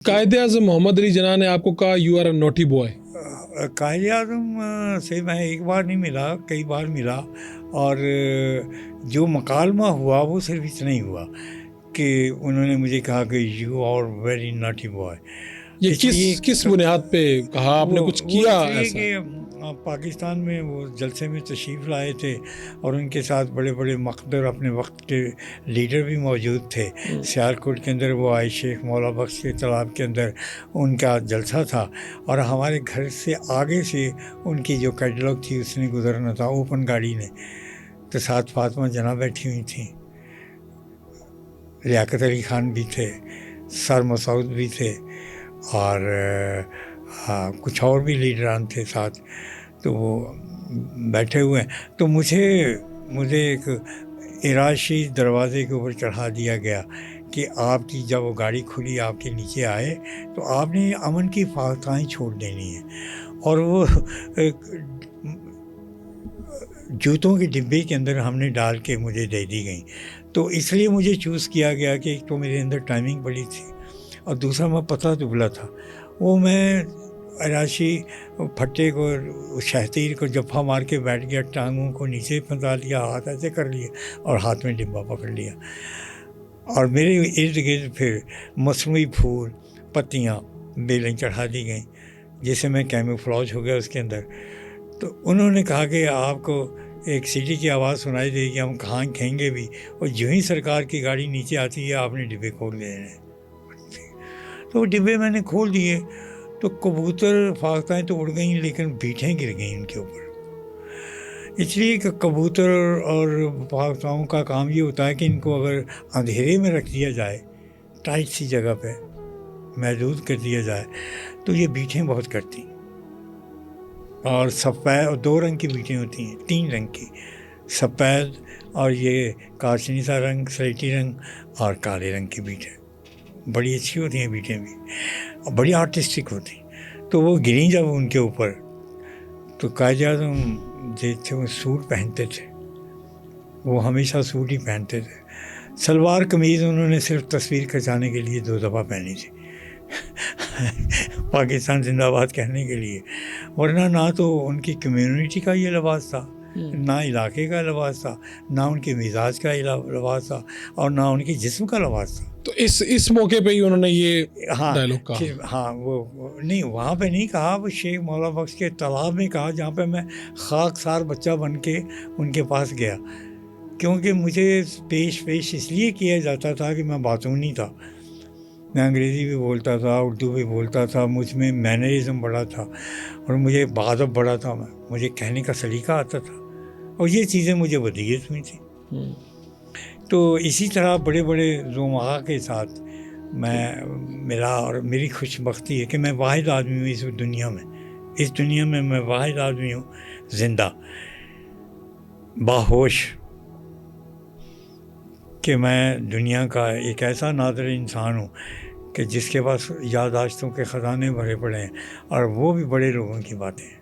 قائد اعظم محمد علی جناح نے آپ کو کہا you are a naughty boy. Quaid-e-Azam سے میں ایک بار نہیں ملا، کئی بار ملا، اور جو مکالمہ ہوا وہ صرف اتنا ہی ہوا کہ انہوں نے مجھے کہا کہ you are very naughty boy. یہ کس بنیاد پہ کہا؟ آپ نے کچھ کیا اس لیے ایسا؟ کہ پاکستان میں وہ جلسے میں تشریف لائے تھے اور ان کے ساتھ بڑے بڑے مقدر اپنے وقت کے لیڈر بھی موجود تھے. سیالکوٹ کے اندر وہ آئے شیخ مولا بخش کے تالاب کے اندر ان کا جلسہ تھا، اور ہمارے گھر سے آگے سے ان کی جو کیٹلاگ تھی اس نے گزرنا تھا اوپن گاڑی نے. تو ساتھ فاطمہ جناح بیٹھی ہوئی تھیں، لیاقت علی خان بھی تھے، سر مسعود بھی تھے، اور کچھ اور بھی لیڈران تھے ساتھ. تو وہ بیٹھے ہوئے ہیں تو مجھے ایک اراشی دروازے کے اوپر چڑھا دیا گیا کہ آپ کی جب وہ گاڑی کھلی آپ کے نیچے آئے تو آپ نے امن کی فاتحیں چھوڑ دینی ہیں، اور وہ جوتوں کے ڈبے کے اندر ہم نے ڈال کے مجھے دے دی گئیں. تو اس لیے مجھے چوز کیا گیا کہ ایک تو میرے اندر ٹائمنگ بڑی تھی، اور دوسرا میں پتلا دبلا تھا. وہ میں عیاشی پھٹے کو شہتیر کو جفا مار کے بیٹھ گیا، ٹانگوں کو نیچے پھنسا لیا، ہاتھ ایسے کر لیے اور ہاتھ میں ڈبہ پکڑ لیا، اور میرے ارد گرد پھر مصنوعی پھول پتیاں بیلیں چڑھا دی گئیں جیسے میں کیموفلاج ہو گیا اس کے اندر. تو انہوں نے کہا کہ آپ کو ایک سیٹی کی آواز سنائی دے گی، ہم کہاں کہیں گے بھی، اور جو ہی سرکار کی گاڑی نیچے آتی ہے آپ نے ڈبے کھول دینے ہیں. تو وہ ڈبے میں نے کھول دیے تو کبوتر فاختائیں تو اڑ گئیں لیکن بیٹھیں گر گئیں ان کے اوپر. اس لیے کہ کبوتر اور فاختاؤں کا کام یہ ہوتا ہے کہ ان کو اگر اندھیرے میں رکھ دیا جائے، ٹائٹ سی جگہ پہ محدود کر دیا جائے، تو یہ بیٹھیں بہت کرتی. اور سفید اور 2 رنگ کی بیٹیں ہوتی ہیں، 3 رنگ کی، سفید اور یہ کاشنی سا رنگ، سلیٹی رنگ اور کالے رنگ کی بیٹیں. بڑی اچھی ہوتی ہیں بیٹیں بھی، اور بڑی آرٹسٹک ہوتی ہیں. تو وہ گریں جب ان کے اوپر، تو قائد اعظم جو تھے وہ سوٹ پہنتے تھے، وہ ہمیشہ سوٹ ہی پہنتے تھے. سلوار قمیض انہوں نے صرف تصویر کھنچانے کے لیے 2 دفعہ پہنی تھی پاکستان زندہ باد کہنے کے لیے، ورنہ نہ تو ان کی کمیونٹی کا یہ لباس تھا، نہ علاقے کا لباس تھا، نہ ان کے مزاج کا لباس تھا، اور نہ ان کے جسم کا لباس تھا. تو اس موقع پہ ہی انہوں نے یہ ڈائلاگ کہا. ہاں وہ نہیں، وہاں پہ نہیں کہا، وہ شیخ مولا بخش کے تالاب میں کہا، جہاں پہ میں خاک سار بچہ بن کے ان کے پاس گیا، کیونکہ مجھے پیش اس لیے کیا جاتا تھا کہ میں باتونی تھا. میں انگریزی بھی بولتا تھا، اردو بھی بولتا تھا، مجھ میں مینرزم بڑا تھا، اور مجھے ادب بڑا تھا، مجھے کہنے کا سلیقہ آتا تھا، اور یہ چیزیں مجھے ودیعت ہوئی تھیں. تو اسی طرح بڑے بڑے زومعہ کے ساتھ میں ملا، اور میری خوش بختی ہے کہ میں واحد آدمی ہوں اس دنیا میں میں واحد آدمی ہوں زندہ باہوش، کہ میں دنیا کا ایک ایسا نادر انسان ہوں کہ جس کے پاس یادداشتوں کے خزانے بھرے پڑے ہیں، اور وہ بھی بڑے لوگوں کی باتیں ہیں.